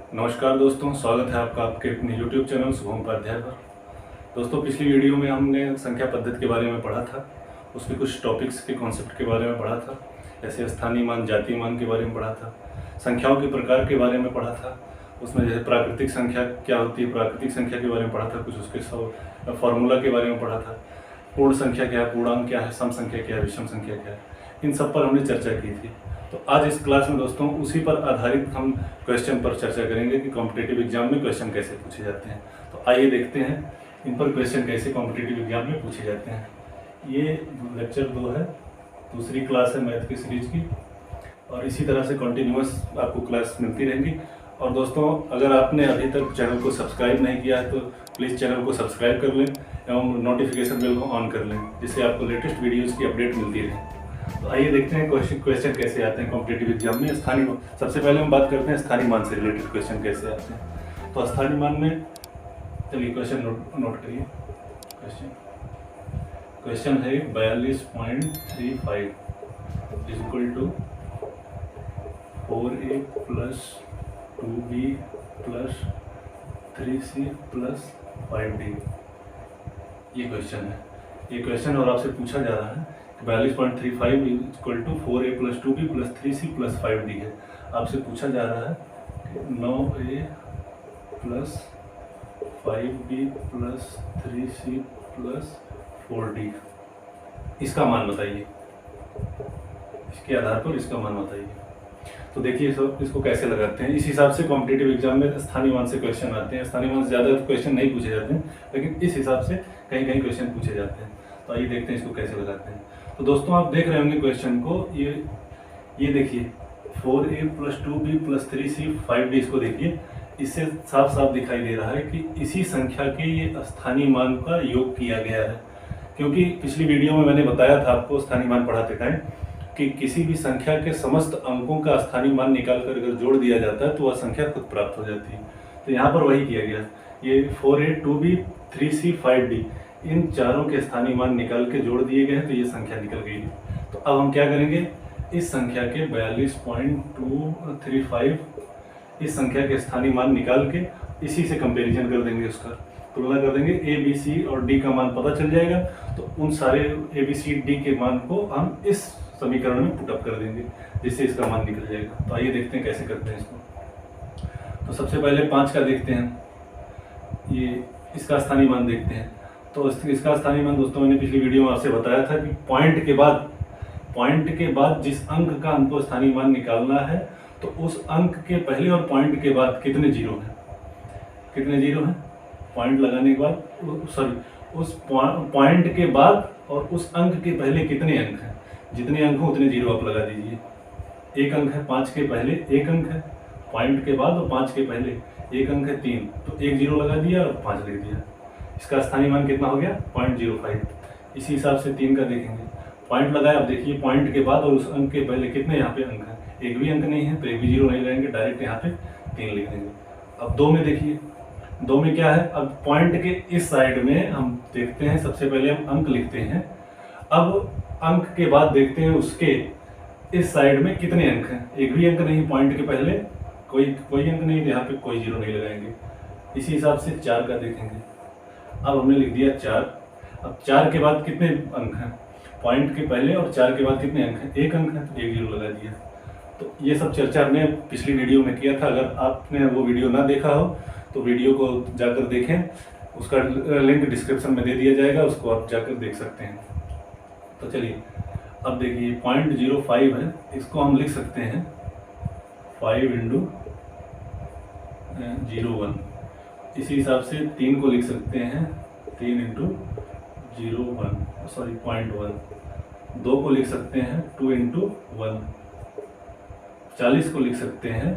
नमस्कार दोस्तों, स्वागत है आपका आपके अपने YouTube चैनल शुभम उपाध्याय पर। दोस्तों, पिछली वीडियो में हमने संख्या पद्धति के बारे में पढ़ा था। उसके कुछ टॉपिक्स के कॉन्सेप्ट के बारे में पढ़ा था, जैसे स्थानीय मान, जातीय मान के बारे में पढ़ा था, संख्याओं के प्रकार के बारे में पढ़ा था। उसमें जैसे प्राकृतिक संख्या क्या होती है, प्राकृतिक संख्या के बारे में पढ़ा था, कुछ उसके फॉर्मूला के बारे में पढ़ा था, पूर्ण संख्या क्या है, पूर्णांक क्या है, सम संख्या क्या है, विषम संख्या क्या है, इन सब पर हमने चर्चा की थी। तो आज इस क्लास में दोस्तों उसी पर आधारित हम क्वेश्चन पर चर्चा करेंगे कि कॉम्पिटिटिव एग्जाम में क्वेश्चन कैसे पूछे जाते हैं। तो आइए देखते हैं इन पर क्वेश्चन कैसे कॉम्पिटिटिव एग्जाम में पूछे जाते हैं। ये लेक्चर 2 है, दूसरी क्लास है मैथ की सीरीज की, और इसी तरह से कंटिन्यूअस आपको क्लास मिलती रहेंगी। और दोस्तों, अगर आपने अभी तक चैनल को सब्सक्राइब नहीं किया है तो प्लीज़ चैनल को सब्सक्राइब कर लें एवं नोटिफिकेशन बेल को ऑन कर लें, जिससे आपको लेटेस्ट वीडियोज़ की अपडेट मिलती रहे। तो आइए देखते हैं क्वेश्चन कैसे आते हैं कॉम्पिटिटिव एग्जाम में। स्थानीय, सबसे पहले हम बात करते हैं स्थानीय मान से रिलेटेड क्वेश्चन कैसे आते हैं। तो स्थानीय मान में चलिए क्वेश्चन नोट करिए। क्वेश्चन है 42.35 is equal to 4a + 2b + 3c + 5d। ये क्वेश्चन है, ये क्वेश्चन और आपसे पूछा जा रहा है 42.35 equal to 4a + 2b + 3c + 5d है। आपसे पूछा जा रहा है कि 9a + 5b + 3c + 4d, इसका मान बताइए। इसके आधार पर इसका मान बताइए। तो देखिए सब इसको कैसे लगाते हैं। इस हिसाब से कॉम्पिटिटिव एग्जाम में स्थानीय मान से क्वेश्चन आते हैं। स्थानीय मान से ज़्यादा क्वेश्चन नहीं पूछे जाते हैं, लेकिन इस हिसाब से कहीं कहीं क्वेश्चन पूछे जाते हैं। तो आइए देखते हैं इसको कैसे लगाते हैं। तो दोस्तों, आप देख रहे होंगे क्वेश्चन को, ये देखिए 4a + 2b + 3c 5d, इसको देखिए। इससे साफ साफ दिखाई दे रहा है कि इसी संख्या के ये स्थानीय मान का योग किया गया है। क्योंकि पिछली वीडियो में मैंने बताया था आपको स्थानीय मान पढ़ाते टाइम कि किसी भी संख्या के समस्त अंकों का स्थानीय मान निकाल कर अगर जोड़ दिया जाता है तो वह संख्या खुद प्राप्त हो जाती है। तो यहाँ पर वही किया गया। ये 4a 2b 3c 5d, इन चारों के स्थानीय मान निकाल के जोड़ दिए गए हैं, तो ये संख्या निकल गई है। तो अब हम क्या करेंगे, इस संख्या के 42.235 इस संख्या के स्थानीय मान निकाल के इसी से कंपैरिजन कर देंगे, उसका तुलना कर देंगे। a b c और d का मान पता चल जाएगा, तो उन सारे a b c d के मान को हम इस समीकरण में पुटअप कर देंगे, जिससे इसका मान निकल जाएगा। तो आइए देखते हैं कैसे करते हैं इसको। तो सबसे पहले 5 का देखते हैं, ये इसका स्थानीय मान देखते हैं। तो इसका स्थानीय मान दोस्तों मैंने पिछली वीडियो में आपसे बताया था कि पॉइंट के बाद जिस अंक का हमको स्थानीय मान निकालना है, तो उस अंक के पहले और पॉइंट के बाद कितने जीरो हैं, पॉइंट लगाने के बाद, उस पॉइंट के बाद और उस अंक के पहले कितने अंक हैं, जितने अंक हो उतने जीरो आप लगा दीजिए। एक अंक है 5 के पहले, एक अंक है पॉइंट के बाद और 5 के पहले एक अंक है 3, तो एक जीरो लगा दिया और 5 लिख दिया। इसका स्थानीय मान कितना हो गया 0.05। इसी हिसाब से 3 का देखेंगे, पॉइंट लगाया। अब देखिए पॉइंट के बाद और उस अंक के पहले कितने यहाँ पे अंक हैं, एक भी अंक नहीं है, तो एक भी जीरो नहीं लगाएंगे, डायरेक्ट यहाँ पे 3 लिख देंगे। अब 2 में देखिए, 2 में क्या है, अब पॉइंट के इस साइड में हम देखते हैं, सबसे पहले हम अंक लिखते हैं। अब अंक के बाद देखते हैं उसके इस साइड में कितने अंक हैं, एक भी अंक नहीं, पॉइंट के पहले कोई अंक नहीं, तो यहाँ पे कोई जीरो नहीं लगाएंगे। इसी हिसाब से 4 का देखेंगे। अब हमने लिख दिया 4। अब 4 के बाद कितने अंक हैं, पॉइंट के पहले और 4 के बाद कितने अंक हैं, एक अंक है, तो एक जीरो लगा दिया। तो ये सब चर्चा हमने पिछली वीडियो में किया था। अगर आपने वो वीडियो ना देखा हो तो वीडियो को जाकर देखें, उसका लिंक डिस्क्रिप्शन में दे दिया जाएगा, उसको आप जाकर देख सकते हैं। तो चलिए अब देखिए 0.05 है, इसको हम लिख सकते हैं 5 × 0.1। इसी हिसाब से 3 को लिख सकते हैं 3 × 0.1। 2 को लिख सकते हैं 2 × 1। 40 को लिख सकते हैं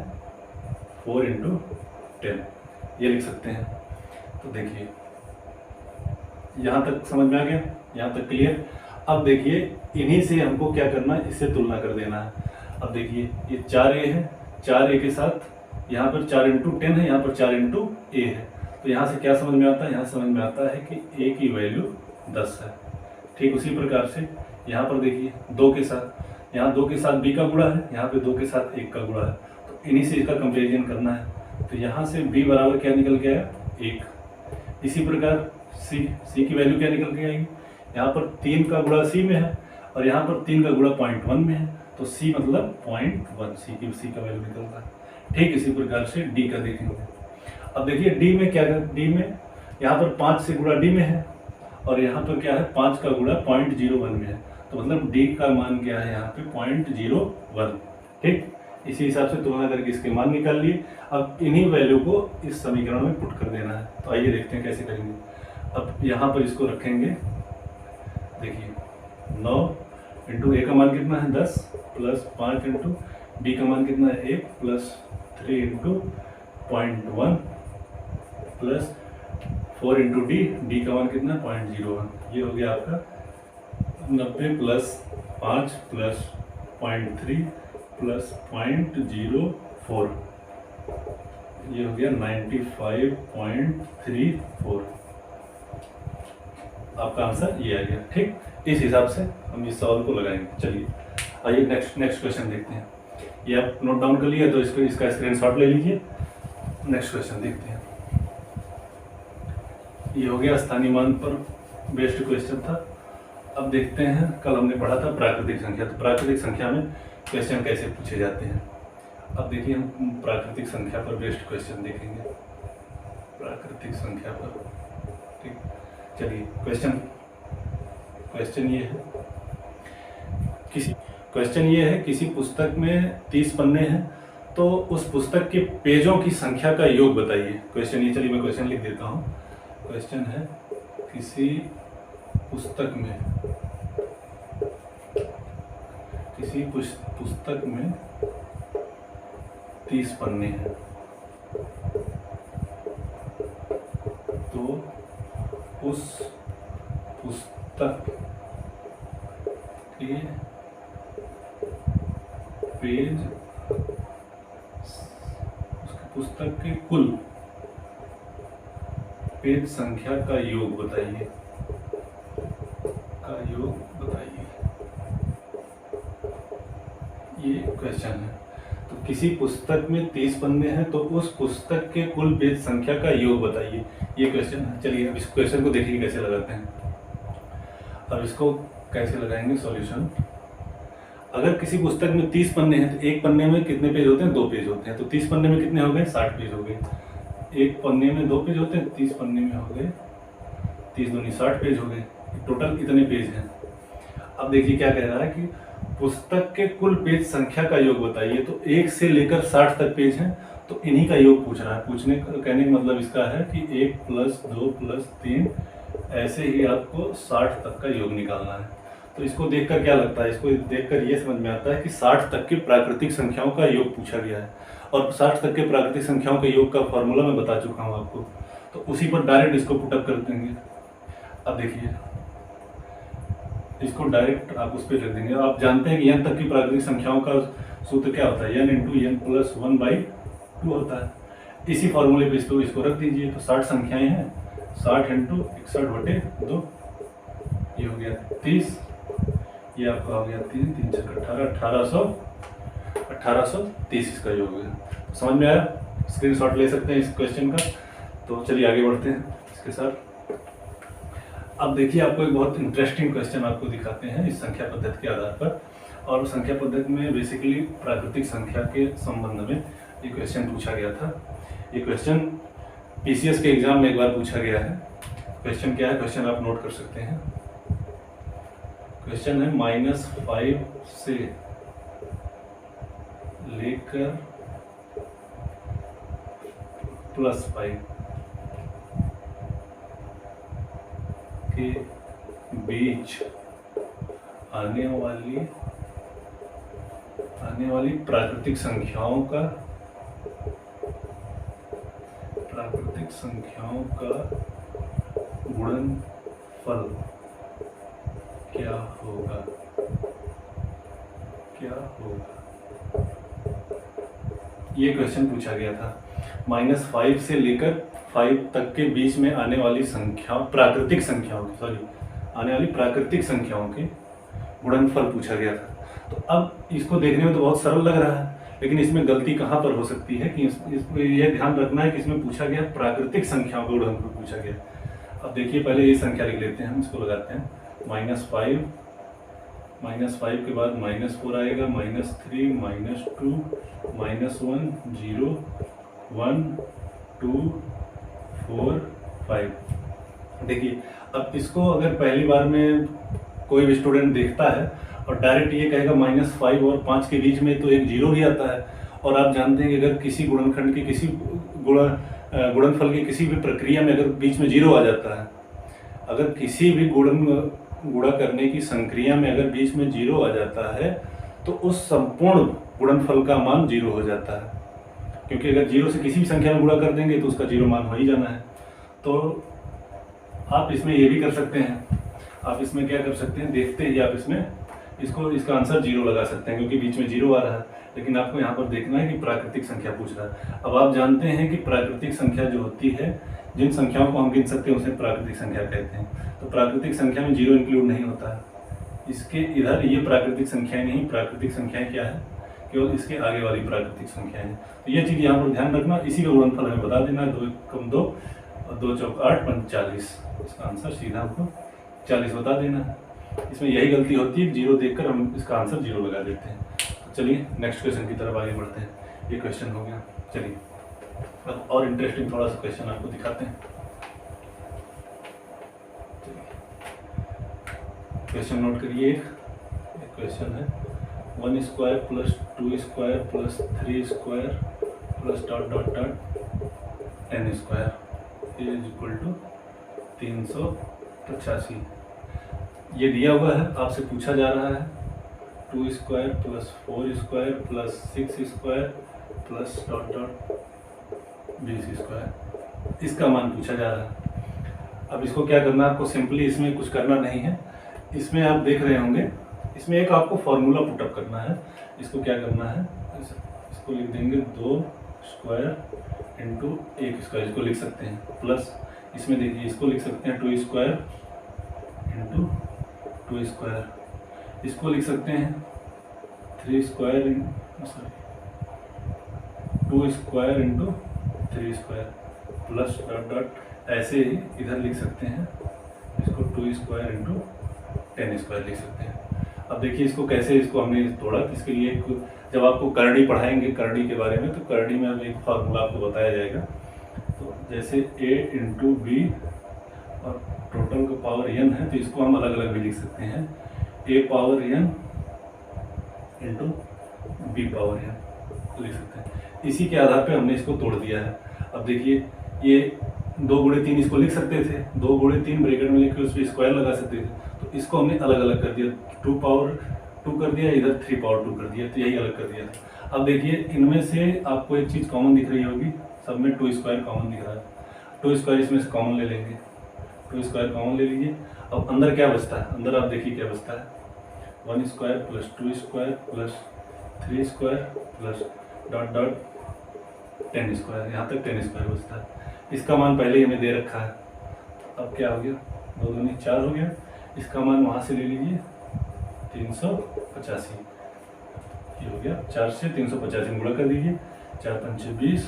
4 × 10, ये लिख सकते हैं। तो देखिए यहाँ तक समझ में आ गया, यहाँ तक क्लियर। अब देखिए इन्हीं से हमको क्या करना है, इससे तुलना कर देना है। अब देखिए ये 4a है, 4a के साथ यहाँ पर 4 × 10 है, यहाँ पर 4 × a है। तो यहाँ से क्या समझ में आता है, यहाँ समझ में आता है कि a की वैल्यू 10 है। ठीक उसी प्रकार से यहाँ पर देखिए 2 के साथ, यहाँ 2 के साथ b का गुणा है, यहाँ पे 2 के साथ 1 का गुणा है। तो इन्हीं से इसका कंपेरिजन करना है। तो यहाँ से b बराबर क्या निकल के आया 1। इसी प्रकार c की वैल्यू क्या निकल के आएगी, यहाँ पर 3 का गुणा c में है और यहाँ पर 3 का गुणा 0.1 में है, तो c मतलब 0.1, c का वैल्यू निकलता है। ठीक इसी प्रकार से d का देखेंगे। अब देखिए d में क्या है, d में यहाँ पर 5 से गुणा d में है और यहाँ पर क्या है 5 का गुणा 0.01 में है, तो मतलब d का मान क्या है यहाँ पे 0.01। ठीक, इसी हिसाब से तुलना करके इसके मान निकाल लिए। अब इन्हीं वैल्यू को इस समीकरण में पुट कर देना है। तो आइए देखते हैं कैसे करेंगे। अब यहाँ पर इसको रखेंगे, देखिए 9 इंटू a का मान कितना है 10 प्लस 5 इंटू d का मान कितना है 1 plus 3 into 0.1 plus 4 into d का मान कितना है 0.01। ये हो गया आपका 90 प्लस 5 प्लस 0.3 प्लस 0.04, ये हो गया 95.34। आपका आंसर ये आ गया। ठीक, इस हिसाब से हम इस सवाल को लगाएंगे। चलिए आइए नेक्स्ट क्वेश्चन देखते हैं। ये आप नोट डाउन कर लिया तो इसका स्क्रीनशॉट ले लीजिए। नेक्स्ट क्वेश्चन देखते हैं। ये हो गया स्थानीय मान पर बेस्ड क्वेश्चन था। अब देखते हैं, कल हमने पढ़ा था प्राकृतिक संख्या, तो प्राकृतिक संख्या में क्वेश्चन कैसे पूछे जाते हैं। अब देखिए हम प्राकृतिक संख्या पर बेस्ड क्वेश्चन देखेंगे, प्राकृतिक संख्या पर। ठीक, चलिए क्वेश्चन ये है किसी पुस्तक में 30 पन्ने हैं, तो उस पुस्तक के पेजों की संख्या का योग बताइए। क्वेश्चन ये, चलिए मैं क्वेश्चन लिख देता हूँ। क्वेश्चन है किसी पुस्तक में 30 पन्ने हैं, तो उस पुस्तक के पेज, पुस्तक के कुल पेज संख्या का योग बताइए, ये क्वेश्चन है। तो किसी पुस्तक में 30 पन्ने हैं, तो उस पुस्तक के कुल पेज संख्या का योग बताइए, ये क्वेश्चन है। चलिए अब इस क्वेश्चन को देखिए कैसे लगाते हैं। अब इसको कैसे लगाएंगे सॉल्यूशन। अगर किसी पुस्तक में 30 पन्ने हैं तो एक पन्ने में कितने पेज होते हैं, 2 पेज होते हैं। तो 30 पन्ने में कितने हो गए, 60 पेज हो गए। एक पन्ने में 2 पेज होते हैं, 30 पन्ने में हो गए 30 दूनी 60 पेज हो गए। टोटल इतने पेज हैं। अब देखिए क्या कह रहा है कि पुस्तक के कुल पेज संख्या का योग बताइए। तो 1 से लेकर 60 तक पेज हैं, तो इन्हीं का योग पूछ रहा है। कहने का मतलब इसका है कि 1 + 2 + 3 ऐसे ही आपको 60 तक का योग निकालना है। तो इसको देखकर क्या लगता है, इसको देखकर ये समझ में आता है कि 60 तक की प्राकृतिक संख्याओं का योग पूछा गया है। और 60 तक के प्राकृतिक संख्याओं के योग का फॉर्मूला मैं बता चुका हूँ आपको, तो उसी पर डायरेक्ट इसको पुटअप कर देंगे। अब देखिए इसको डायरेक्ट आप उस पर रख देंगे। आप जानते हैं कि n तक की प्राकृतिक संख्याओं का सूत्र क्या होता है, n × n + 1/2 होता है। इसी फॉर्मूले पे इसको रख दीजिए। तो 60 संख्याएं हैं, 60 × 61/2, ये हो गया 30, ये आपका हो गया 3 3 × 18 1830 इसका योग है। समझ में आया? स्क्रीनशॉट ले सकते हैं इस क्वेश्चन का। तो चलिए आगे बढ़ते हैं इसके साथ। अब देखिए आपको एक बहुत इंटरेस्टिंग क्वेश्चन आपको दिखाते हैं इस संख्या पद्धति के आधार पर। और क्वेश्चन पद्धति में बेसिकली प्राकृतिक संख्या के संबंध में ये क्वेश्चन पूछा गया था। ये क्वेश्चन पीसीएस के एग्जाम में एक बार पूछा गया है। क्वेश्चन क्या है, क्वेश्चन आप नोट कर सकते हैं। क्वेश्चन है -5 से लेकर +5 के बीच आने वाली प्राकृतिक संख्याओं का गुणनफल क्या होगा। ये क्वेश्चन पूछा गया था। -5 से लेकर 5 तक के बीच में आने वाली प्राकृतिक संख्याओं के गुणनफल पूछा गया था। तो अब इसको देखने में तो बहुत सरल लग रहा है, लेकिन इसमें गलती कहाँ पर हो सकती है कि इसमें यह ध्यान रखना है कि इसमें पूछा गया प्राकृतिक संख्याओं का गुणनफल पूछा गया। अब देखिए पहले ये संख्या लिख लेते हैं, हम इसको लगाते हैं -5, -5 के बाद -4 आएगा, -3, -2, -1, 0, 1, 2, 4, 5। देखिए अब इसको अगर पहली बार में कोई भी स्टूडेंट देखता है और डायरेक्ट ये कहेगा -5 और 5 के बीच में तो एक 0 ही आता है। और आप जानते हैं कि अगर किसी गुणनखंड की किसी गुणनफल की किसी भी प्रक्रिया में अगर बीच में 0 आ जाता है, अगर किसी भी गुणा करने की संक्रिया में अगर बीच में 0 आ जाता है तो उस संपूर्ण गुणनफल का मान 0 हो जाता है, क्योंकि अगर 0 से किसी भी संख्या में गुणा कर देंगे तो उसका 0 मान हो ही जाना है। तो आप इसमें ये भी कर सकते हैं, आप इसमें क्या कर सकते हैं, देखते ही आप इसमें इसका आंसर 0 लगा सकते हैं क्योंकि बीच में 0 आ रहा है। लेकिन आपको यहाँ पर देखना है कि प्राकृतिक संख्या पूछ रहा है। अब आप जानते हैं कि प्राकृतिक संख्या जो होती है, जिन संख्याओं को हम गिन सकते हैं उसे प्राकृतिक संख्या कहते हैं। तो प्राकृतिक संख्या में 0 इंक्लूड नहीं होता है। इसके इधर ये प्राकृतिक संख्याएं नहीं, प्राकृतिक संख्याएं क्या है, केवल इसके आगे वाली प्राकृतिक संख्याएं हैं। तो ये चीज़ यहाँ पर ध्यान रखना। इसी का गुणनफल हमें बता देना, 2 कम 2 और 2 चौक 8 5 40। इसका आंसर सीधा हमको 40 बता देना। इसमें यही गलती होती है, 0 देखकर हम इसका आंसर 0 लगा देते हैं। तो चलिए नेक्स्ट क्वेश्चन की तरफ आगे बढ़ते हैं। ये क्वेश्चन हो गया। चलिए अब और इंटरेस्टिंग थोड़ा सा क्वेश्चन आपको दिखाते हैं। क्वेश्चन नोट करिए। एक क्वेश्चन है 1 square plus 2 square plus 3 square plus dot dot dot n square is equal to 385। ये दिया हुआ है, आपसे पूछा जा रहा है 2 square plus 4 square plus 6 square plus dot dot 20 square, इसका मान पूछा जा रहा है। अब इसको क्या करना है, आपको सिंपली इसमें कुछ करना नहीं है। इसमें आप देख रहे होंगे, इसमें एक आपको फॉर्मूला पुटअप करना है। इसको क्या करना है, इसको लिख देंगे 2 स्क्वायर इंटू 1 स्क्वायर, इसको लिख सकते हैं। प्लस इसमें देखिए इसको लिख सकते हैं 2 स्क्वायर इंटू 2 स्क्वायर, इसको लिख सकते हैं 3 square sorry 2 square into 3 square plus dot dot, ऐसे ही इधर लिख सकते हैं इसको 2 स्क्वायर इंटू 10 स्क्वायर लिख सकते हैं। अब देखिए इसको कैसे, इसको हमने तोड़ा। इसके लिए एक, जब आपको करड़ी पढ़ाएंगे करड़ी के बारे में, तो करड़ी में अब एक फार्मूला आपको बताया जाएगा। तो जैसे a इंटू बी और टोटल का पावर n है, तो इसको हम अलग अलग भी लिख सकते हैं, a power n into B power n लिख सकते हैं। इसी के आधार पे हमने इसको तोड़ दिया है। अब देखिए ये 2 गुणे 3 इसको लिख सकते थे, 2 गुणे 3 ब्रैकेट में लिख के उस पर स्क्वायर लगा सकते थे। तो इसको हमने अलग अलग कर दिया, 2 पावर 2 कर दिया, इधर 3 पावर 2 कर दिया, तो यही अलग कर दिया था। अब देखिए इनमें से आपको एक चीज़ कॉमन दिख रही होगी, सब में 2 स्क्वायर कॉमन दिख रहा है। 2 स्क्वायर इसमें से कॉमन ले लेंगे, 2 स्क्वायर कॉमन ले लीजिए। अब अंदर क्या बचता है, अंदर आप देखिए क्या बचता है, 1 square plus 2 square plus 3 square plus dot dot 10 square, यहाँ तक 10 स्क्वायर बचता है। इसका मान पहले ही हमें दे रखा है। अब क्या हो गया, 2 दूनी 4 हो गया। इसका मान वहाँ से ले लीजिए 385, ये हो गया। 4 से 385 गुणा कर दीजिए, 4 पंचे 20,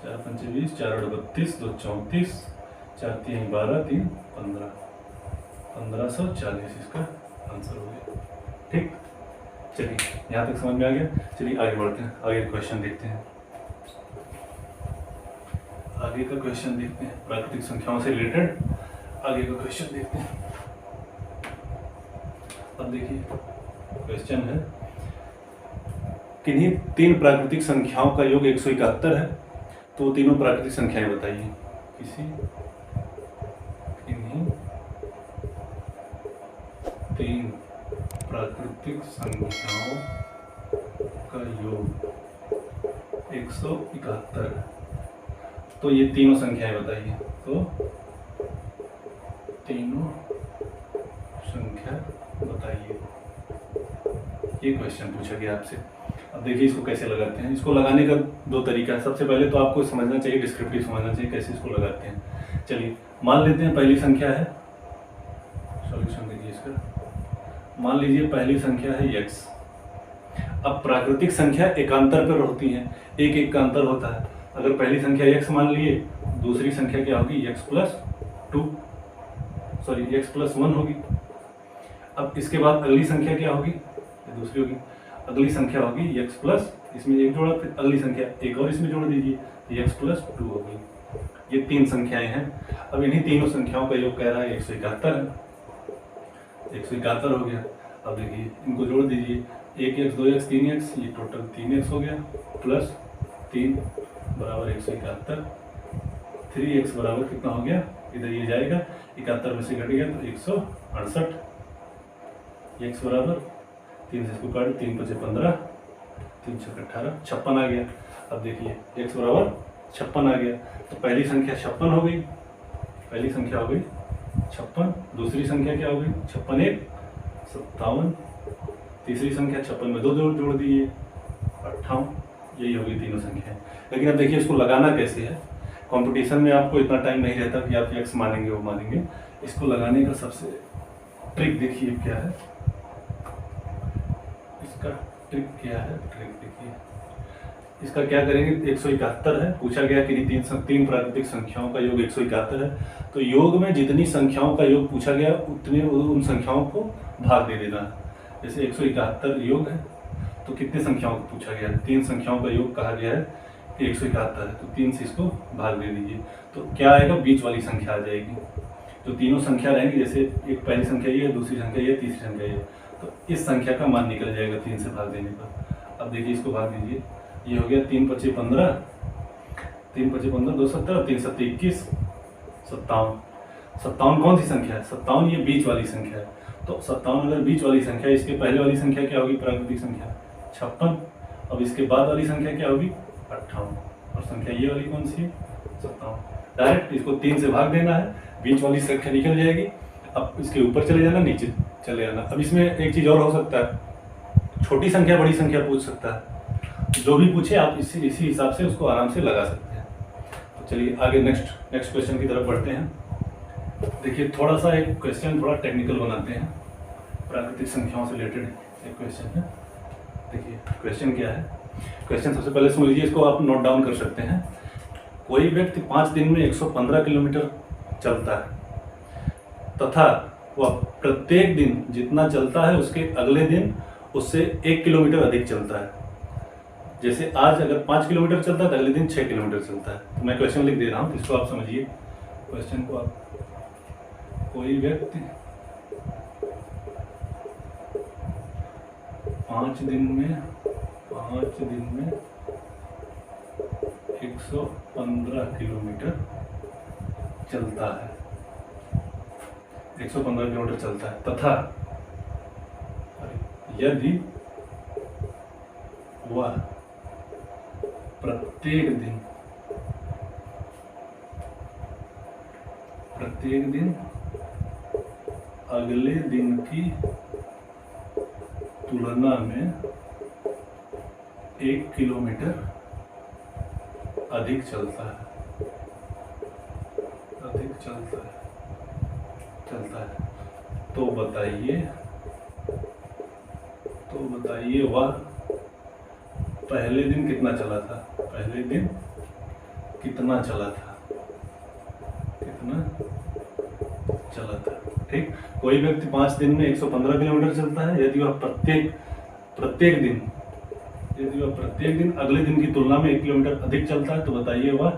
4 पंचे 20, 4 और 32, 2 34, 4 3 12, 3 15, 1540 इसका आंसर हो गया। ठीक, चलिए यहाँ तक समझ में आ गया। चलिए आगे बढ़ते हैं, आगे क्वेश्चन देखते हैं। आगे का क्वेश्चन देखते हैं, प्राकृतिक संख्याओं से रिलेटेड आगे का क्वेश्चन देखते हैं। अब देखिए क्वेश्चन है, किन्हीं 3 प्राकृतिक संख्याओं का योग 171 है, तो तीनों प्राकृतिक संख्याएं बताइए। किन्हीं 3 प्राकृतिक संख्याओं का योग 171 है, तो ये तीनों संख्याएं बताइए। तो तीनों संख्या बताइए, ये क्वेश्चन पूछा गया आपसे। अब देखिए इसको कैसे लगाते हैं। इसको लगाने का 2 तरीका है। सबसे पहले तो आपको समझना चाहिए, डिस्क्रिप्टिव समझना चाहिए कैसे इसको लगाते हैं। चलिए मान लेते हैं पहली संख्या है, सॉल्यूशन देखिए इसका, मान लीजिए पहली संख्या है x। अब प्राकृतिक संख्या एकांतर पर होती हैं, एक एक का अंतर होता है। अगर पहली संख्या x मान लिए, दूसरी संख्या क्या होगी x+1 होगी। अब इसके बाद अगली संख्या क्या होगी, दूसरी होगी, अगली संख्या होगी x+, इसमें एक जोड़ा, फिर अगली संख्या एक और इसमें जोड़ दीजिए तो x+2 होगी। ये 3 संख्याएं हैं। अब इन्हीं तीनों संख्याओं का योग कह रहा है 171 है, 171 हो गया। अब देखिए इनको जोड़ दीजिए, 1x 2x 3x, ये टोटल 3x हो गया, प्लस 3 बराबर 171, 3x बराबर कितना हो गया, इधर ये जाएगा 71 में से घट गया तो 168, x बराबर 3 से इसको काट, 3 × 5 = 15, 3 × 6 = 18, 56 आ गया। अब देखिए x बराबर 56 आ गया, तो पहली संख्या 56 हो गई, पहली संख्या हो गई 56, दूसरी संख्या क्या हो गई 56 1 57, तीसरी संख्या 56 में 2 जोड़ दिए 58, यही होगी तीनों संख्याएं। लेकिन अब देखिए इसको लगाना कैसे है, कंपटीशन में आपको इतना टाइम नहीं रहता कि आप x मानेंगे वो मानेंगे। इसको लगाने का सबसे ट्रिक देखिए क्या है, इसका ट्रिक क्या है, ट्रिक देखिए इसका क्या करेंगे, 171 है, पूछा गया कि तीन प्राकृतिक संख्याओं का योग 171 है, तो योग में जितनी संख्याओं का योग पूछा गया उतने उन संख्याओं को भाग दे देना है। जैसे 171 योग है तो कितने संख्याओं को पूछा गया है, 3 संख्याओं का योग कहा गया है कि 171 है, तो 3 से इसको भाग दे दीजिए तो क्या आएगा, बीच वाली संख्या आ जाएगी। जो तीनों संख्या रहेंगी, जैसे एक पहली संख्या ये है, दूसरी संख्या ये, तीसरी संख्या ये, तो इस संख्या का मान निकल जाएगा 3 से भाग देने पर। अब देखिए इसको भाग दीजिए, ये हो गया 3 × 5 = 15, 3 × 5 = 15, 2 7, 3 7 21, 57। 57 कौन सी संख्या है, 57 ये बीच वाली संख्या है, तो 57 अगर बीच वाली संख्या है, इसके पहले वाली संख्या क्या होगी, प्राकृतिक संख्या 56, अब इसके बाद वाली संख्या क्या होगी 58, और संख्या ये वाली कौन सी है 57। डायरेक्ट इसको 3 से भाग देना है, बीच वाली संख्या निकल जाएगी। अब इसके ऊपर चले जाना, नीचे चले जाना। अब इसमें एक चीज़ और हो सकता है, छोटी संख्या बड़ी संख्या पूछ सकता है, जो भी पूछे आप इसी हिसाब से उसको आराम से लगा सकते हैं। तो चलिए आगे नेक्स्ट क्वेश्चन की तरफ बढ़ते हैं। देखिए थोड़ा सा एक क्वेश्चन थोड़ा टेक्निकल बनाते हैं, प्राकृतिक संख्याओं से रिलेटेड एक क्वेश्चन है। देखिए क्वेश्चन क्या है, क्वेश्चन सबसे पहले सुन लीजिए, इसको आप नोट डाउन कर सकते हैं। कोई व्यक्ति 5 दिन में 115 किलोमीटर चलता है तथा वह प्रत्येक दिन जितना चलता है उसके अगले दिन उससे 1 किलोमीटर अधिक चलता है। जैसे आज अगर 5 किलोमीटर चलता है तो अगले दिन 6 किलोमीटर चलता है। तो मैं क्वेश्चन लिख दे रहा हूँ, इसको आप समझिए क्वेश्चन को। आप कोई व्यक्ति 5 दिन में 115 किलोमीटर चलता है, 115 किलोमीटर चलता है तथा यदि वह प्रत्येक दिन अगले दिन की तुलना में 1 किलोमीटर अधिक चलता है, तो बताइए वह पहले दिन कितना चला था, ठीक। कोई व्यक्ति 5 दिन में 115 किलोमीटर चलता है, यदि वह प्रत्येक दिन अगले दिन की तुलना में 1 किलोमीटर अधिक चलता है, तो बताइए वह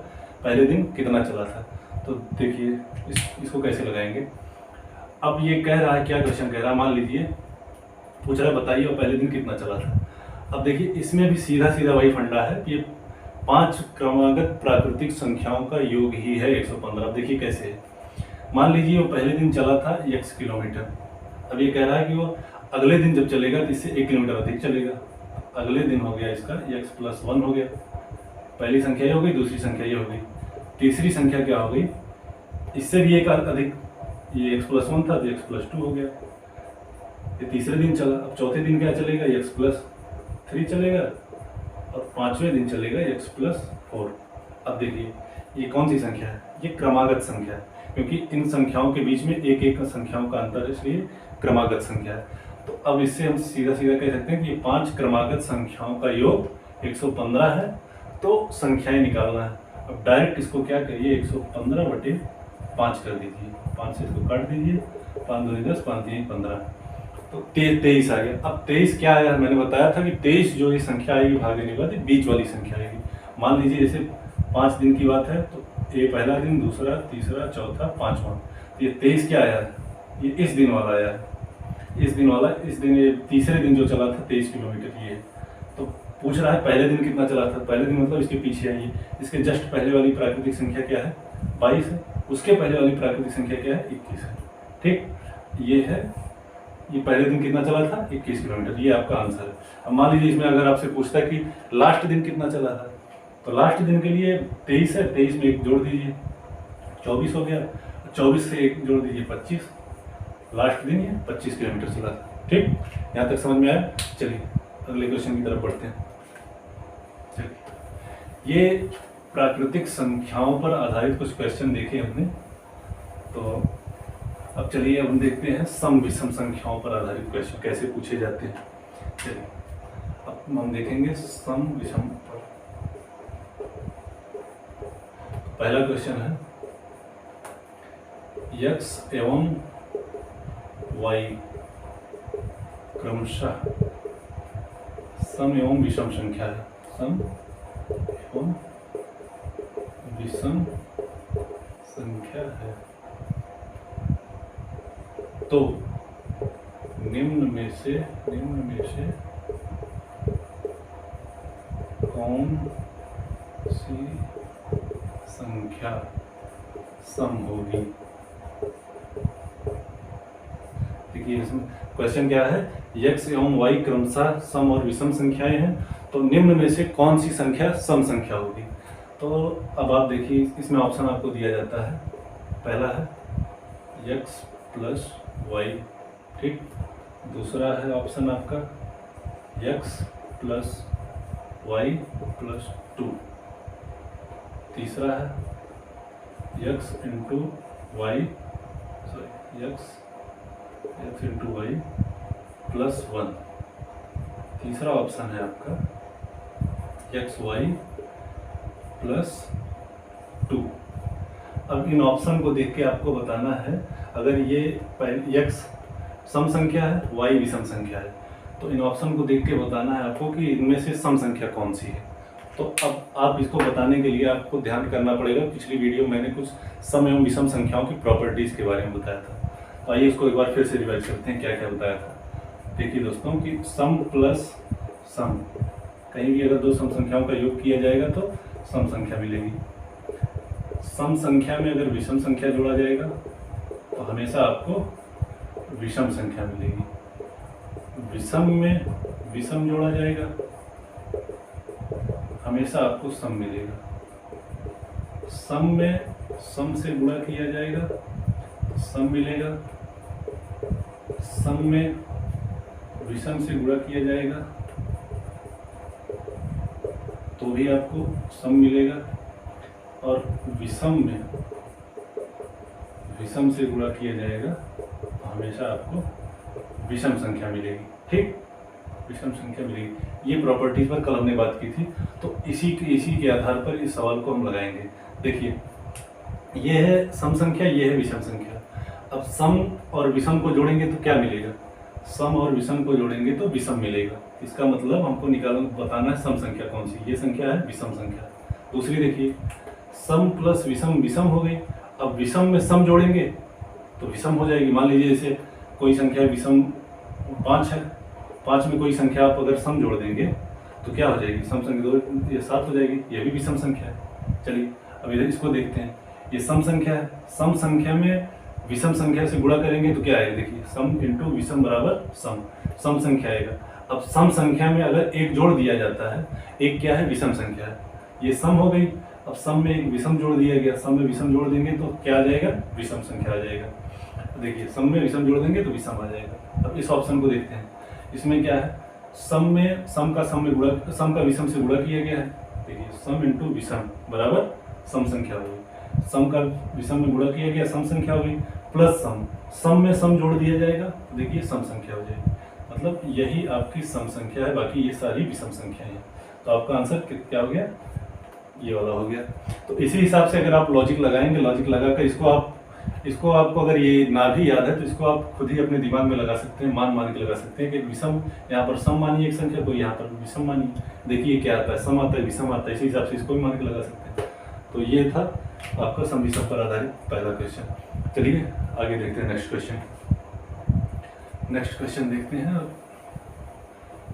पहले दिन कितना चला था। तो देखिए इसको कैसे लगाएंगे। अब ये कह रहा है, क्या क्वेश्चन कह रहा है, मान लीजिए पूछ रहा है बताइए वह पहले दिन कितना चला था। अब देखिए इसमें भी सीधा वही फंडा है कि 5 क्रमागत प्राकृतिक संख्याओं का योग ही है 115। अब देखिए कैसे है, मान लीजिए वो पहले दिन चला था x किलोमीटर, अब ये कह रहा है कि वो अगले दिन जब चलेगा तो इससे 1 किलोमीटर अधिक चलेगा। अगले दिन हो गया इसका x+1 हो गया, पहली संख्या ये हो गई, दूसरी संख्या ये हो गई, तीसरी संख्या क्या हो गई, इससे भी एक अधिक, ये x+1 था तो x+2 हो गया। ये तीसरे दिन चला, अब चौथे दिन क्या चलेगा, x+3 चलेगा, और 5वें दिन चलेगा x+4। अब देखिए ये कौन सी संख्या है, ये क्रमागत संख्या है, क्योंकि इन संख्याओं के बीच में एक संख्याओं का अंतर है, इसलिए क्रमागत संख्या है। तो अब इससे हम सीधा सीधा कह सकते हैं कि ये 5 क्रमागत संख्याओं का योग 115 है, तो संख्याएं निकालना है। अब डायरेक्ट इसको क्या करिए, 115/5 कर दीजिए, 5 से इसको काट दीजिए, 5 दूनी 10, 5 3 15, तो 23 आ गया। अब 23 क्या आया, मैंने बताया था कि 23 जो ये संख्या आएगी भागने के बाद ये बीच वाली संख्या आएगी। मान लीजिए जैसे 5 दिन की बात है, तो ये पहला दिन, दूसरा, तीसरा, चौथा, 5वां, तो ये 23 क्या आया है, ये इस दिन वाला आया है, इस दिन वाला, इस दिन ये तीसरे दिन जो चला था 23 किलोमीटर ये। तो पूछ रहा है पहले दिन कितना चला था, पहले दिन मतलब इसके पीछे आइए, इसके जस्ट पहले वाली प्राकृतिक संख्या क्या है, 22 है, उसके पहले वाली प्राकृतिक संख्या क्या है, 21 है। ठीक, ये है, ये पहले दिन कितना चला था, 21 किलोमीटर, ये आपका आंसर है। अब मान लीजिए इसमें अगर आपसे पूछता है कि लास्ट दिन कितना चला था, तो लास्ट दिन के लिए 23 है, 23 में 1 जोड़ दीजिए, 24 हो गया, 24 से 1 जोड़ दीजिए, 25, लास्ट दिन ये 25 किलोमीटर चला था। ठीक, यहाँ तक समझ में आया। चलिए अगले क्वेश्चन की तरफ बढ़ते हैं। चलिए, ये प्राकृतिक संख्याओं पर आधारित कुछ क्वेश्चन देखे हमने, तो अब चलिए अब हम देखते हैं सम विषम संख्याओं पर आधारित क्वेश्चन कैसे पूछे जाते हैं। चलिए अब हम देखेंगे सम विषम पर। पहला क्वेश्चन है, x एवं y क्रमशः सम एवं विषम संख्या है, सम एवं विषम संख्या है, तो निम्न में से कौन सी संख्या सम होगी। देखिए इसमें क्वेश्चन क्या है, x एवं y क्रमशः सम और विषम संख्याएं हैं, तो निम्न में से कौन सी संख्या सम संख्या होगी। तो अब आप देखिए इसमें ऑप्शन आपको दिया जाता है, पहला है x प्लस y, ठीक, दूसरा है ऑप्शन आपका x प्लस y प्लस 2, तीसरा है x into Y, sorry x into Y plus 1, तीसरा ऑप्शन है आपका एक्स वाई प्लस 2। अब इन ऑप्शन को देख के आपको बताना है, अगर ये x सम संख्या है, y विषम संख्या है, तो इन ऑप्शन को देख के बताना है आपको कि इनमें से सम संख्या कौन सी है। तो अब आप इसको बताने के लिए आपको ध्यान करना पड़ेगा, पिछली वीडियो मैंने कुछ सम एवं विषम संख्याओं की प्रॉपर्टीज़ के बारे में बताया था, तो आइए इसको एक बार फिर से रिवाइज करते हैं क्या क्या बताया था। देखिए दोस्तों कि सम प्लस सम, कहीं भी अगर दो सम संख्याओं का योग किया जाएगा तो सम संख्या मिलेगी। सम संख्या में अगर विषम संख्या जोड़ा जाएगा तो हमेशा आपको विषम संख्या मिलेगी। विषम में विषम जोड़ा जाएगा हमेशा आपको सम मिलेगा। सम में सम से गुणा किया जाएगा तो सम मिलेगा। सम में विषम से गुणा किया जाएगा तो भी आपको सम मिलेगा। और विषम में विषम से गुणा किया जाएगा तो हमेशा आपको विषम संख्या मिलेगी। ठीक, विषम संख्या मिलेगी। ये प्रॉपर्टीज पर कल हमने बात की थी, तो इसी के आधार पर इस सवाल को हम लगाएंगे। देखिए ये है सम संख्या, ये है विषम संख्या। अब सम और विषम को जोड़ेंगे तो क्या मिलेगा? सम और विषम को जोड़ेंगे तो विषम मिलेगा। इसका मतलब हमको बताना है सम संख्या कौन सी। ये संख्या है विषम संख्या। दूसरी देखिए सम प्लस विषम विषम हो गई। अब विषम में सम जोड़ेंगे तो विषम हो जाएगी। मान लीजिए जैसे कोई संख्या विषम 5 है, 5 में कोई संख्या आप अगर सम जोड़ देंगे तो क्या हो जाएगी? सम संख्या 2 ये 7 हो जाएगी। ये भी विषम संख्या है। चलिए अब इधर इसको देखते हैं। ये सम संख्या है। सम संख्या में विषम संख्या से गुणा करेंगे तो क्या आएगा? देखिए सम इंटू विषम बराबर सम, सम संख्या आएगा। अब सम संख्या में अगर एक जोड़ दिया जाता है, एक क्या है? विषम संख्या है। ये सम हो गई। अब सम में एक विषम जोड़ दिया गया, सम में विषम जोड़ देंगे तो क्या आ जाएगा? विषम संख्या आ जाएगा। देखिए सम में विषम जोड़ देंगे तो विषम आ जाएगा। अब इस ऑप्शन को देखते हैं। इसमें क्या है? सम में सम का विषम से गुणा किया गया है। देखिए सम इंटू विषम बराबर सम संख्या हो गई। सम का विषम में गुणा किया गया, सम संख्या हो गई। प्लस सम, सम में सम जोड़ दिया जाएगा, देखिए सम संख्या हो जाएगी। मतलब यही आपकी सम संख्या है, बाकी ये सारी विषम संख्याएं हैं। तो आपका आंसर क्या हो गया, ये वाला हो गया। तो इसी हिसाब से अगर आप लॉजिक लगाएंगे, लॉजिक लगाकर इसको आपको अगर ये ना भी याद है तो इसको आप खुद ही अपने दिमाग में लगा सकते हैं, मान के लगा सकते हैं कि विषम, यहाँ पर सम मानिए एक संख्या को, यहाँ पर विषम मानिए, देखिए क्या आता है, सम आता है, विषम आता है, इसी हिसाब से इसको भी मान के लगा सकते हैं। तो ये था आपका सम विषम पर आधारित पहला क्वेश्चन। चलिए आगे देखते हैं नेक्स्ट क्वेश्चन। नेक्स्ट क्वेश्चन देखते हैं,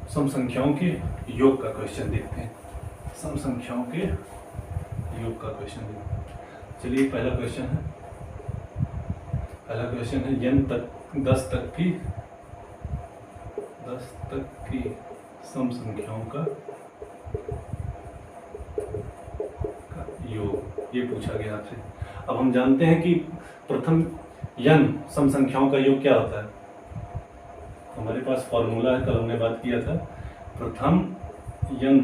सम संख्याओं के योग का क्वेश्चन देखते हैं। सम संख्याओं के योग का क्वेश्चन देखते हैं। चलिए पहला क्वेश्चन है n तक 10 तक की सम संख्याओं का योग, ये पूछा गया आपसे। अब हम जानते हैं कि प्रथम n सम संख्याओं का योग क्या होता है। हमारे पास फॉर्मूला है, कल हमने बात किया था, प्रथम n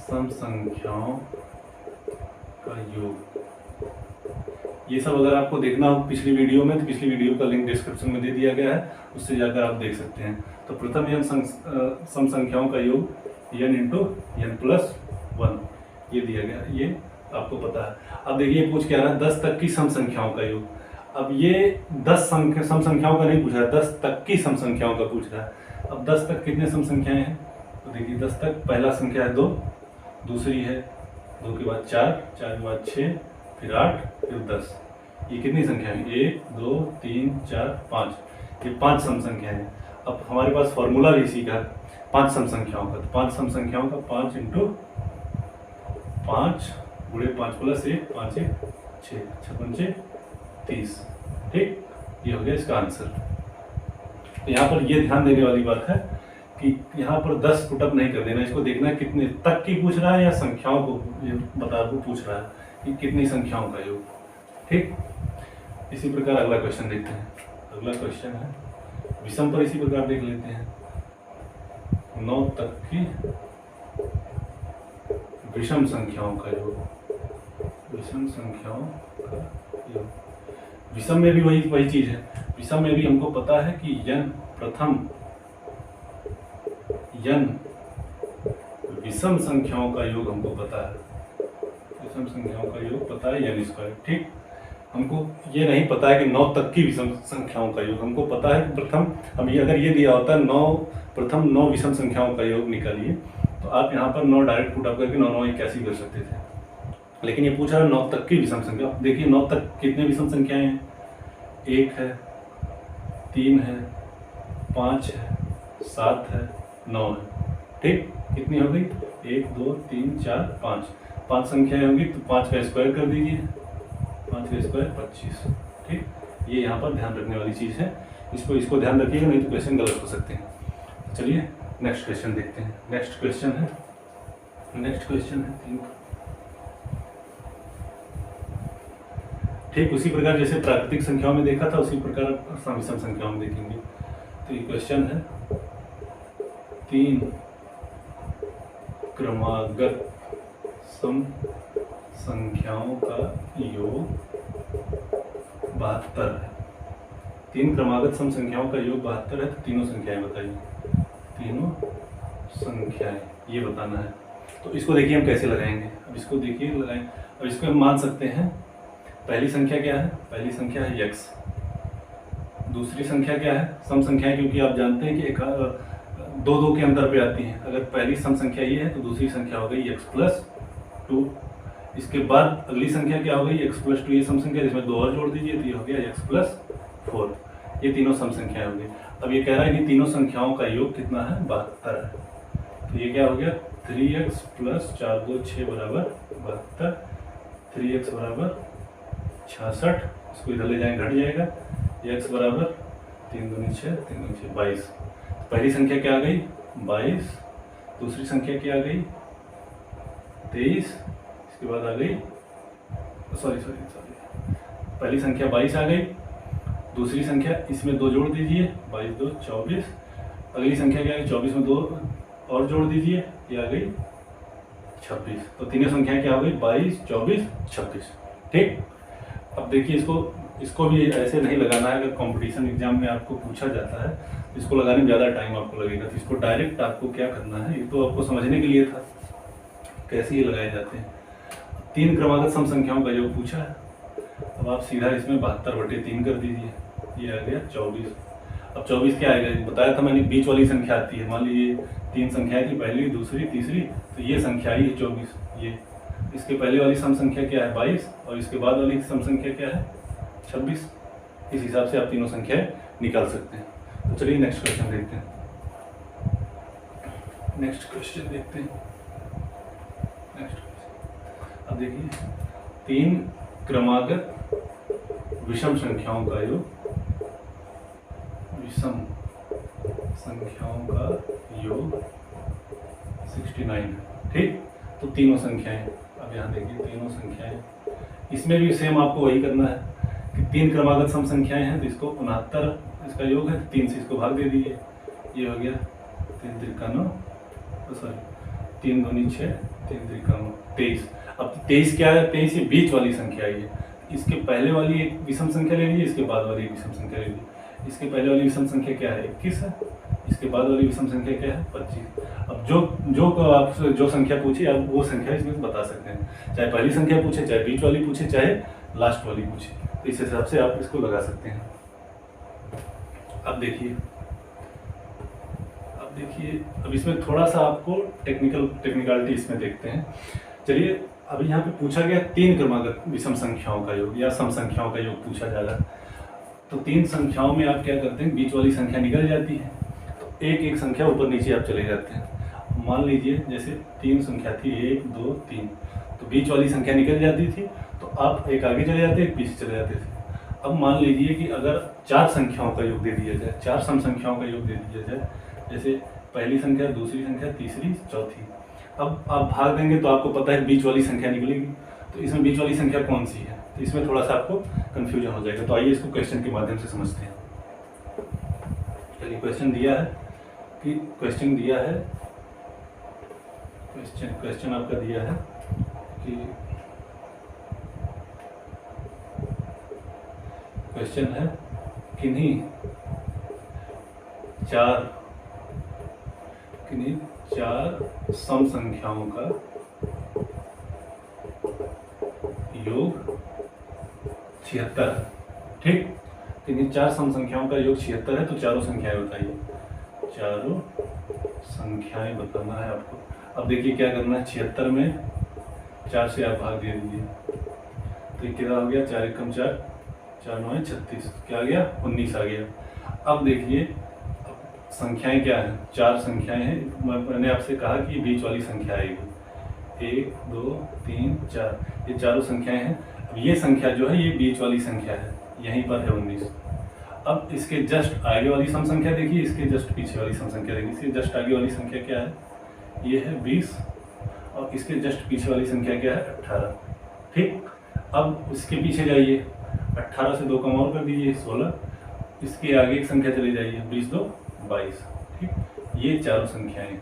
सम संख्याओं का योग। ये सब अगर आपको देखना हो पिछली वीडियो में तो पिछली वीडियो का लिंक डिस्क्रिप्शन में दे दिया गया है, उससे जाकर आप देख सकते हैं। तो प्रथम n सम संख्याओं का योग n इंटू n प्लस 1 ये दिया गया, ये आपको पता है। अब देखिए पूछ क्या रहा है, 10 तक की सम संख्याओं का योग। अब ये 10 सम संख्याओं का नहीं पूछ रहा है, 10 तक की सम संख्याओं का पूछ रहा है। अब 10 तक कितने सम संख्याएं हैं, तो देखिए 10 तक पहला संख्या है 2, दूसरी है 2 के बाद 4, 4 के बाद 6, फिर 8, फिर 10। ये कितनी संख्या है, 1 2 3 4 5, ये 5 सम संख्याएं हैं। अब हमारे पास फॉर्मूला भी इसी का 5 सम संख्याओं का, तो 5 सम संख्याओं का 5 इंटू 5 गुणे 5 प्लस 1, 5 1 6, 6 पंचे 30। ठीक, ये हो गया इसका आंसर। तो यहाँ पर ये ध्यान देने वाली बात है कि यहाँ पर 10 पुटअप नहीं कर देना, इसको देखना है कितने तक की पूछ रहा है या संख्याओं को पूछ रहा है कि कितनी संख्याओं का योग। ठीक, इसी प्रकार अगला क्वेश्चन देखते हैं। अगला क्वेश्चन है विषम पर, इसी प्रकार देख लेते हैं। 9 तक की विषम संख्याओं का योग, विषम संख्याओं का योग। विषम में भी वही चीज है। विषम में भी हमको पता है कि प्रथम n विषम संख्याओं का योग हमको पता है, विषम संख्याओं का योग पता है n स्क्वायर। ठीक, हमको ये नहीं पता है कि 9 तक की विषम संख्याओं का योग। हमको पता है कि प्रथम, हम ये अगर ये दिया होता है प्रथम 9 विषम संख्याओं का योग निकालिए, तो आप यहाँ पर 9 डायरेक्ट पुट अप करके 9 9 81 कर सकते थे। लेकिन ये पूछ रहा है 9 तक की विषम संख्या। देखिए 9 तक कितने विषम संख्याएं हैं, 1 है, 3 है, 5 है, 7 है, 9 है। ठीक, कितनी हो गई, 1 2 3 4 5, 5 संख्याएं होंगी तो 5 का स्क्वायर कर दीजिए, 5 का स्क्वायर 25। ठीक, ये यहाँ पर ध्यान रखने वाली चीज़ है, इसको ध्यान रखिएगा, नहीं तो क्वेश्चन गलत हो सकते हैं। चलिए नेक्स्ट क्वेश्चन देखते हैं। नेक्स्ट क्वेश्चन है 3। ठीक, उसी प्रकार जैसे प्राकृतिक संख्याओं में देखा था उसी प्रकार विषम संख्याओं में देखेंगे। तो ये क्वेश्चन है 3 क्रमागत सम संख्याओं का योग 72 है। 3 क्रमागत सम संख्याओं का योग 72 है। तो तीनों संख्याएं बताइए, तीनों संख्याएं ये बताना है। तो इसको देखिए हम कैसे लगाएंगे। अब इसको देखिए लगाएं। अब इसको हम मान सकते हैं, पहली संख्या क्या है, पहली संख्या है x, दूसरी संख्या क्या है, सम संख्या है, क्योंकि आप जानते हैं कि एक 2 के अंतर पे आती है। अगर पहली सम संख्या ये है तो दूसरी संख्या हो गई x प्लस 2। इसके बाद अगली संख्या क्या हो गई, x प्लस 2, ये सम संख्या, जिसमें 2 और जोड़ दीजिए तो ये हो गया x प्लस 4। ये तीनों सम संख्याएं हो गई। अब ये कह रहा है कि तीनों संख्याओं का योग कितना है, 72 है। तो ये क्या हो गया, 3x प्लस 4 2 6 बराबर 72, 3x बराबर 66। इसको इधर ले जाएं, घट जाएगा, x बराबर 3 दूनी 6, 3 दूनी 6 22। पहली संख्या क्या आ गई, 22, दूसरी संख्या क्या आ गई, 23, इसके बाद आ गई, सॉरी पहली संख्या 22 आ गई, दूसरी संख्या इसमें 2 जोड़ दीजिए, 22 2 24, अगली संख्या क्या आ गई, 24 में 2 और जोड़ दीजिए, ये आ गई 26। तो तीनों संख्याएं क्या हो गई, 22 24 26। ठीक, अब देखिए इसको भी ऐसे नहीं लगाना है। अगर कंपटीशन एग्जाम में आपको पूछा जाता है इसको लगाने में ज़्यादा टाइम आपको लगेगा। तो इसको डायरेक्ट आपको क्या करना है, ये तो आपको समझने के लिए था कैसे ये लगाए जाते हैं। 3 क्रमागत सम संख्याओं का योग पूछा है, अब आप सीधा इसमें 72/3 कर दीजिए, ये आ गया 24। अब 24 क्या आएगा, बताया था मैंने बीच वाली संख्या आती है। मान लीजिए 3 संख्याएं थी, पहली, दूसरी, तीसरी, तो ये संख्या आई है 24। ये इसके पहले वाली सम संख्या क्या है 22, और इसके बाद वाली सम संख्या क्या है 26। इस हिसाब से आप तीनों संख्याएं निकाल सकते हैं। तो चलिए नेक्स्ट क्वेश्चन देखते हैं। नेक्स्ट क्वेश्चन देखते हैं। अब देखिए 3 क्रमागत विषम संख्याओं का योग, विषम संख्याओं का योग 69 है। ठीक, तो तीनों संख्याएं, अब यहाँ देखिए तीनों संख्याएं, इसमें भी सेम आपको वही करना है कि 3 क्रमागत सम संख्याएं हैं तो इसको 69 इसका योग है, 3 से इसको भाग दे दीजिए, ये हो गया 3 त्रिका 9, सॉरी 3 दूनी 6, 3 त्रिका 9, 23। अब 23 क्या है, 23 ये बीच वाली संख्या है। इसके पहले वाली एक विषम संख्या ले लीजिए, इसके बाद वाली एक विषम संख्या ले लीजिए। इसके पहले वाली विषम संख्या क्या है 21 है, इसके बाद वाली विषम संख्या क्या है 25। अब जो आप जो संख्या पूछे आप वो संख्या इसमें बता सकते हैं, चाहे पहली संख्या पूछे, चाहे बीच वाली पूछे, चाहे लास्ट वाली पूछे, तो इस हिसाब से आप इसको लगा सकते हैं। अब देखिए अब इसमें थोड़ा सा आपको टेक्निकलिटी इसमें देखते हैं। चलिए, अभी यहाँ पे पूछा गया 3 क्रमागत विषम संख्याओं का योग या सम संख्याओं का योग पूछा जा रहा है। तो 3 संख्याओं में आप क्या करते हैं, बीच वाली संख्या निकल जाती है, तो एक एक संख्या ऊपर नीचे आप चले जाते हैं। मान लीजिए जैसे 3 संख्या थी 1 2 3, तो बीच वाली संख्या निकल जाती थी, तो आप एक आगे चले जाते, एक पीछे चले जाते थे। अब मान लीजिए कि अगर 4 संख्याओं का योग दे दिया जाए, 4 सम संख्याओं का योग दे दिया जाए, जैसे पहली संख्या, दूसरी संख्या, तीसरी, चौथी। अब आप भाग देंगे तो आपको पता है बीच वाली संख्या निकलेगी, तो इसमें बीच वाली संख्या कौन सी है, तो इसमें थोड़ा सा आपको कन्फ्यूजन हो जाएगा। तो आइए इसको क्वेश्चन के माध्यम से समझते हैं। चलिए, क्वेश्चन दिया है क्वेश्चन आपका दिया है कि क्वेश्चन है किन्हीं चार सम संख्याओं का योग 76 है। ठीक, किन्हीं 4 सम संख्याओं का योग 76 है, तो चारों संख्याएं बताइए। चारों संख्याएं बताना है आपको। अब देखिए क्या करना है, 76 में 4 से आप भाग दे दीजिए, तो ये कितना हो गया, 4 एकम 4, 4 9 36, क्या आ गया 19 आ गया। अब देखिए संख्याएं क्या हैं, 4 संख्याएं हैं। मैंने आपसे कहा कि बीच वाली संख्या आएगी, 1 2 3 4, ये चारों संख्याएं हैं। अब ये संख्या जो है ये बीच वाली संख्या है, यहीं पर है 19। अब इसके जस्ट आगे वाली सम संख्या देखिए, इसके जस्ट पीछे वाली सम संख्या देखिए। इसके जस्ट आगे वाली संख्या क्या है, ये है 20, और इसके जस्ट पीछे वाली संख्या क्या है 18। ठीक, अब इसके पीछे जाइए, 18 से 2 कम और कर दीजिए 16, इसके आगे एक संख्या चली जाइए, 20 2 22। ठीक, ये चारों संख्याएं हैं।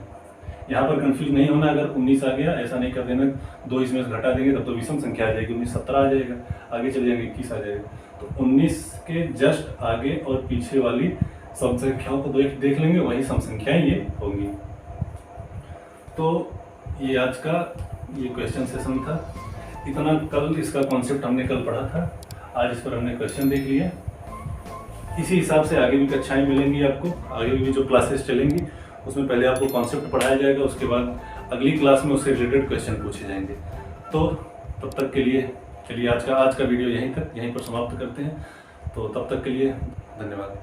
यहाँ पर कंफ्यूज नहीं होना, अगर 19 आ गया ऐसा नहीं कर देना 2 इसमें से घटा देंगे तब तो विषम संख्या आ जाएगी, 19 17 आ जाएगा, आगे चले जाएंगे 21 आ जाएगा। तो 19 के जस्ट आगे और पीछे वाली सम संख्याओं को देख लेंगे, वही सम संख्याएं ये होंगी। तो ये आज का ये क्वेश्चन सेशन था। इतना कल इसका कॉन्सेप्ट हमने कल पढ़ा था, आज इस पर हमने क्वेश्चन देख लिया। इसी हिसाब से आगे भी कक्षाएं मिलेंगी आपको, आगे भी जो क्लासेस चलेंगी उसमें पहले आपको कॉन्सेप्ट पढ़ाया जाएगा, उसके बाद अगली क्लास में उससे रिलेटेड क्वेश्चन पूछे जाएंगे। तो तब तक के लिए चलिए आज का वीडियो यहीं पर समाप्त करते हैं। तो तब तक के लिए धन्यवाद।